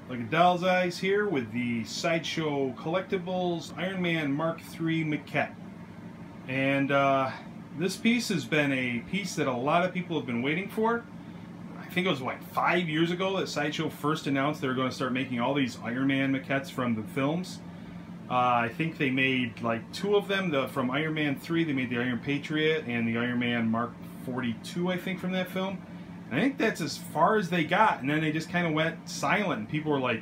Like a doll's eyes here with the Sideshow Collectibles Iron Man Mark III Maquette. And this piece has been a piece that a lot of people have been waiting for. I think it was, what, 5 years ago that Sideshow first announced they were going to start making all these Iron Man maquettes from the films. I think they made like 2 of them. From Iron Man 3, they made the Iron Patriot and the Iron Man Mark 42, I think, from that film. And I think that's as far as they got, and then they just kind of went silent. And people were like,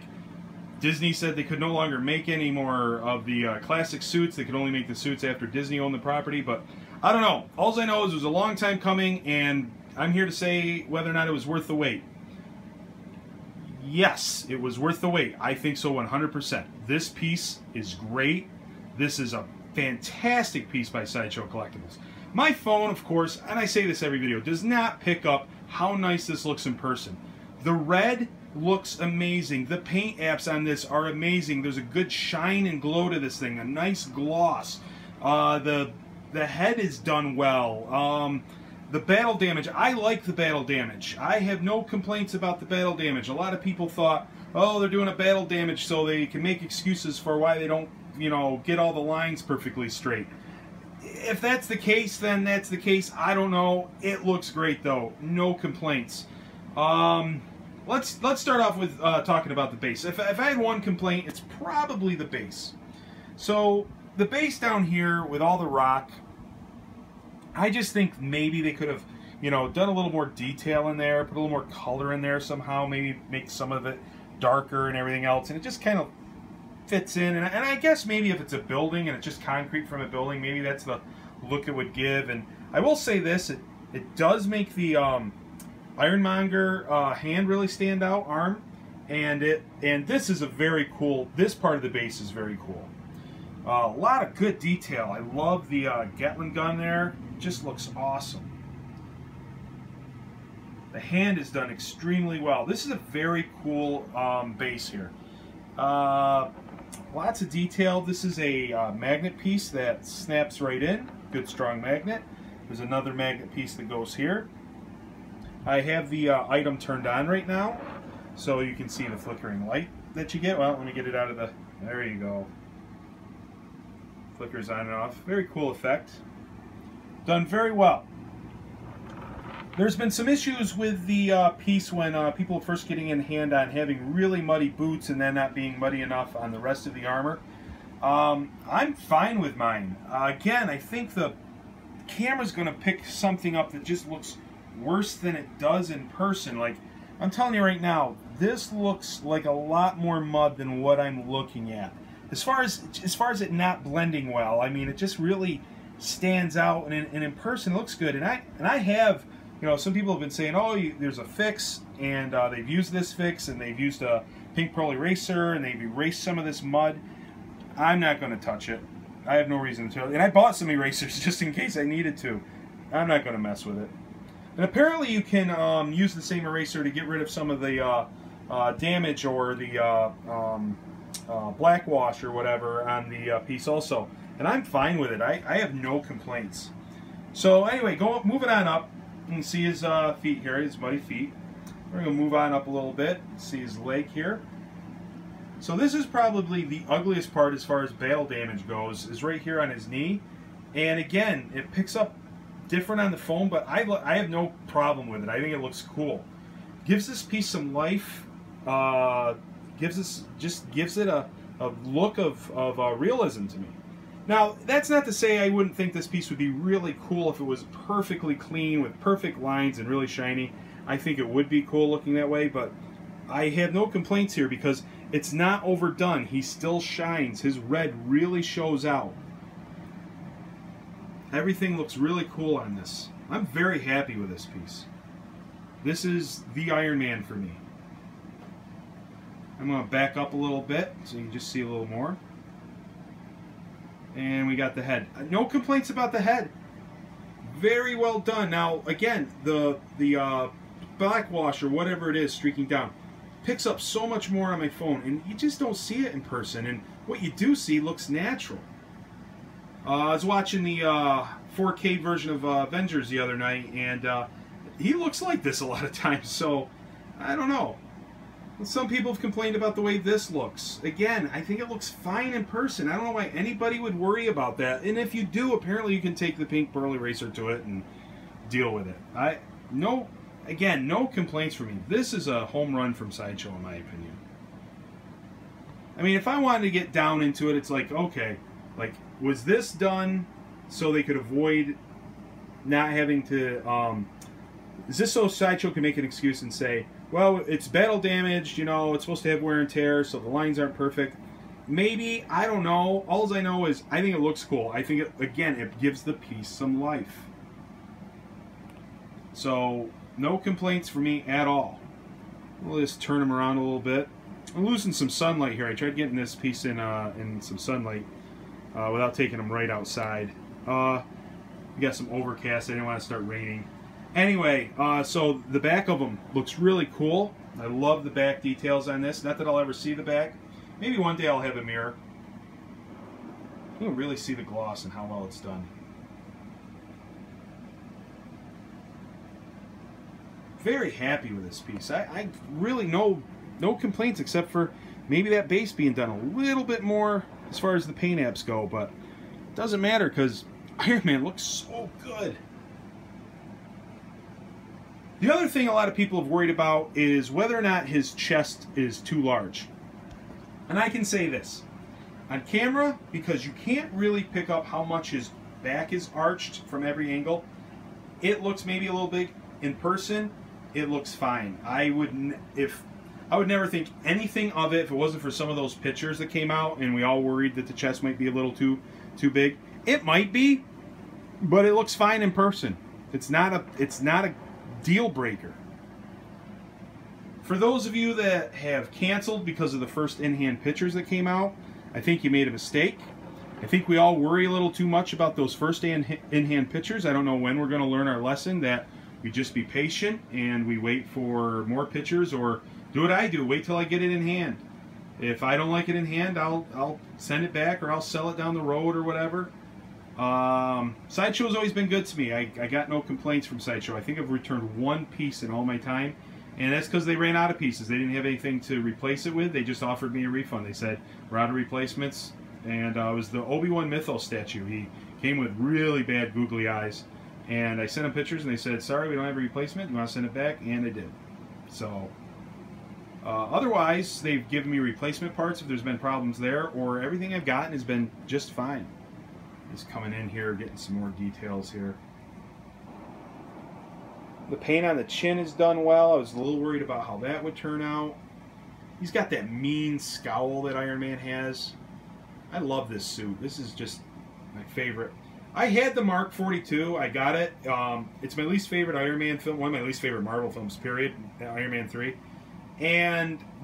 Disney said they could no longer make any more of the classic suits. They could only make the suits after Disney owned the property. But I don't know. All I know is it was a long time coming, and I'm here to say whether or not it was worth the wait. Yes, it was worth the wait. I think so 100%. This piece is great. This is a fantastic piece by Sideshow Collectibles. My phone, of course, and I say this every video, does not pick up how nice this looks in person. The red looks amazing. The paint apps on this are amazing. There's a good shine and glow to this thing, a nice gloss. The head is done well. The battle damage, I like the battle damage. I have no complaints about the battle damage. A lot of people thought, oh, they're doing a battle damage so they can make excuses for why they don't, you know, get all the lines perfectly straight. If that's the case, then that's the case. I don't know. It looks great, though. No complaints. Let's start off with talking about the base. If I had one complaint, it's probably the base. So the base down here with all the rock, I just think maybe they could have, you know, done a little more detail in there, put a little more color in there somehow, maybe make some of it darker and everything else, and it just kind of fits in. And I guess maybe if it's a building and it's just concrete from a building, maybe that's the look it would give. And I will say this, it does make the Ironmonger hand really stand out, arm, and this is a very cool, this part of the base is very cool. A lot of good detail. I love the Gatling gun there. It just looks awesome. The hand is done extremely well. This is a very cool base here. Lots of detail. This is a magnet piece that snaps right in. Good strong magnet. There's another magnet piece that goes here. I have the item turned on right now, so you can see the flickering light that you get. Well, let me get it out of the... There you go. Flickers on and off. Very cool effect. Done very well. There's been some issues with the piece when people first getting in hand on having really muddy boots and then not being muddy enough on the rest of the armor. I'm fine with mine. Again, I think the camera's going to pick something up that just looks worse than it does in person. Like, I'm telling you right now, this looks like a lot more mud than what I'm looking at. As far as it not blending well, I mean, it just really stands out, and in person it looks good. And I have, you know, some people have been saying, oh, there's a fix, and they've used this fix, and they've used a pink pearl eraser, and they've erased some of this mud. I'm not going to touch it. I have no reason to. And I bought some erasers just in case I needed to. I'm not going to mess with it. And apparently you can use the same eraser to get rid of some of the damage or the black wash or whatever on the piece also. And I'm fine with it. I have no complaints. So anyway, moving on up. You can see his feet here, his muddy feet. We're going to move on up a little bit. See his leg here. So this is probably the ugliest part as far as battle damage goes, is right here on his knee. And again, it picks up different on the phone, but I have no problem with it. I think it looks cool. Gives this piece some life. Gives it a look of realism to me. Now, that's not to say I wouldn't think this piece would be really cool if it was perfectly clean with perfect lines and really shiny. I think it would be cool looking that way, but I have no complaints here because it's not overdone. He still shines. His red really shows out. Everything looks really cool on this. I'm very happy with this piece. This is the Iron Man for me. I'm going to back up a little bit so you can just see a little more. And we got the head. No complaints about the head. Very well done. Now, again, the black wash or whatever it is streaking down picks up so much more on my phone, and you just don't see it in person. And what you do see looks natural. I was watching the 4K version of Avengers the other night, and he looks like this a lot of times. So, I don't know. Some people have complained about the way this looks. Again, I think it looks fine in person. I don't know why anybody would worry about that. And if you do, apparently you can take the pink pearl eraser to it and deal with it. Again, no complaints from me. This is a home run from Sideshow, in my opinion. I mean, if I wanted to get down into it, it's like, okay, like, was this done so they could avoid not having to, is this so Sideshow can make an excuse and say, well, it's battle damaged, you know, it's supposed to have wear and tear, so the lines aren't perfect. Maybe, I don't know. All I know is I think it looks cool. I think, again, it gives the piece some life. So, no complaints for me at all. We'll just turn them around a little bit. I'm losing some sunlight here. I tried getting this piece in some sunlight without taking them right outside. We got some overcast. I didn't want to start raining. Anyway, so the back of them looks really cool. I love the back details on this. Not that I'll ever see the back. Maybe one day I'll have a mirror. You can really see the gloss and how well it's done. Very happy with this piece. I really no complaints except for maybe that base being done a little bit more as far as the paint apps go, but it doesn't matter because Iron Man looks so good. The other thing a lot of people have worried about is whether or not his chest is too large. And I can say this. On camera, because you can't really pick up how much his back is arched from every angle, it looks maybe a little big. In person, it looks fine. I would never think anything of it if it wasn't for some of those pictures that came out and we all worried that the chest might be a little too big. It might be, but it looks fine in person. It's not a deal breaker. For those of you that have canceled because of the first in-hand pictures that came out, I think you made a mistake. I think we all worry a little too much about those first in-hand pictures. I don't know when we're going to learn our lesson that we just be patient and we wait for more pictures, or do what I do, wait till I get it in hand. If I don't like it in hand, I'll send it back or I'll sell it down the road or whatever. Sideshow's always been good to me. I got no complaints from Sideshow. I think I've returned one piece in all my time, and that's because they ran out of pieces. They didn't have anything to replace it with. They just offered me a refund. They said, we're out of replacements, and it was the Obi-Wan Mythos statue. He came with really bad googly eyes, and I sent them pictures, and they said, sorry, we don't have a replacement. You want to send it back? And they did. So, otherwise, they've given me replacement parts if there's been problems there, or everything I've gotten has been just fine. Just coming in here, getting some more details here. The paint on the chin is done well. I was a little worried about how that would turn out. He's got that mean scowl that Iron Man has. I love this suit. This is just my favorite. I had the Mark 42. I got it. It's my least favorite Iron Man film. One of my least favorite Marvel films, period. Iron Man 3.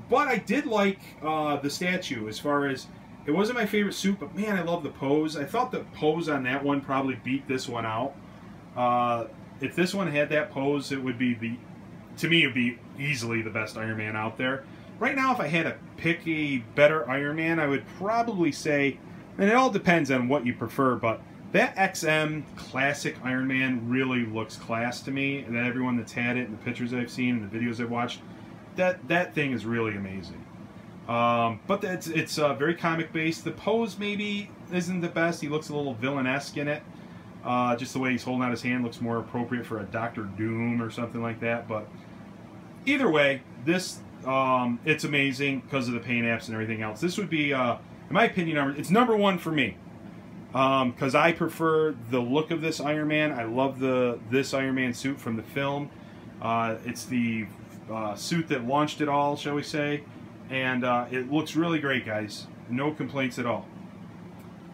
But I did like the statue as far as... It wasn't my favorite suit, but man, I love the pose. I thought the pose on that one probably beat this one out. If this one had that pose, it would be to me, it would be easily the best Iron Man out there. Right now, if I had to pick a better Iron Man, I would probably say, and it all depends on what you prefer, but that XM classic Iron Man really looks class to me. And everyone that's had it, and the pictures I've seen, and the videos I've watched, that thing is really amazing. But it's very comic based. The pose maybe isn't the best. He looks a little villainesque in it. Just the way he's holding out his hand looks more appropriate for a Dr. Doom or something like that. But either way, this it's amazing because of the paint apps and everything else. This would be, in my opinion, it's number one for me. Because I prefer the look of this Iron Man. I love this Iron Man suit from the film. It's the suit that launched it all, shall we say. And it looks really great, guys. No complaints at all.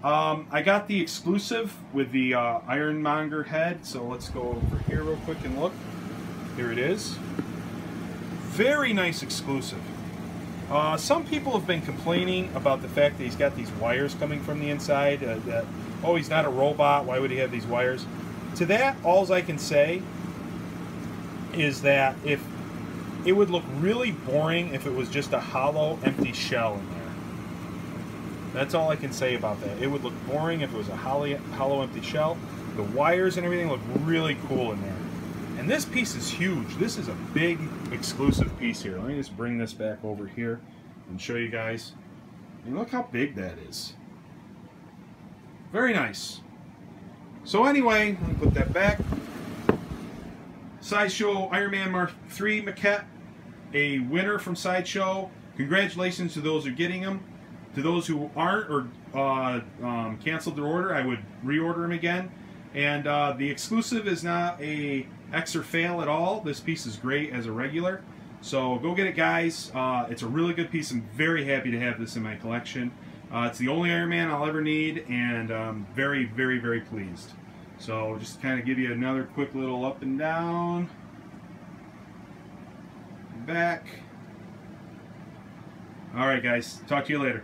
I got the exclusive with the Ironmonger head, so let's go over here real quick and look. Here it is. Very nice exclusive. Some people have been complaining about the fact that he's got these wires coming from the inside. That, oh, he's not a robot. Why would he have these wires? To that, all I can say is that if it would look really boring if it was just a hollow, empty shell in there. That's all I can say about that. It would look boring if it was a hollow, empty shell. The wires and everything look really cool in there. And this piece is huge. This is a big exclusive piece here. Let me just bring this back over here and show you guys. And look how big that is. Very nice. So anyway, let me put that back. Sideshow Iron Man Mark III Maquette, a winner from Sideshow. Congratulations to those who are getting them. To those who aren't or canceled their order, I would reorder them again. And the exclusive is not a X or fail at all. This piece is great as a regular. So go get it, guys. It's a really good piece. I'm very happy to have this in my collection. It's the only Iron Man I'll ever need, and I'm very, very, very pleased. So just kind of give you another quick little up and down. Back. Alright, guys. Talk to you later.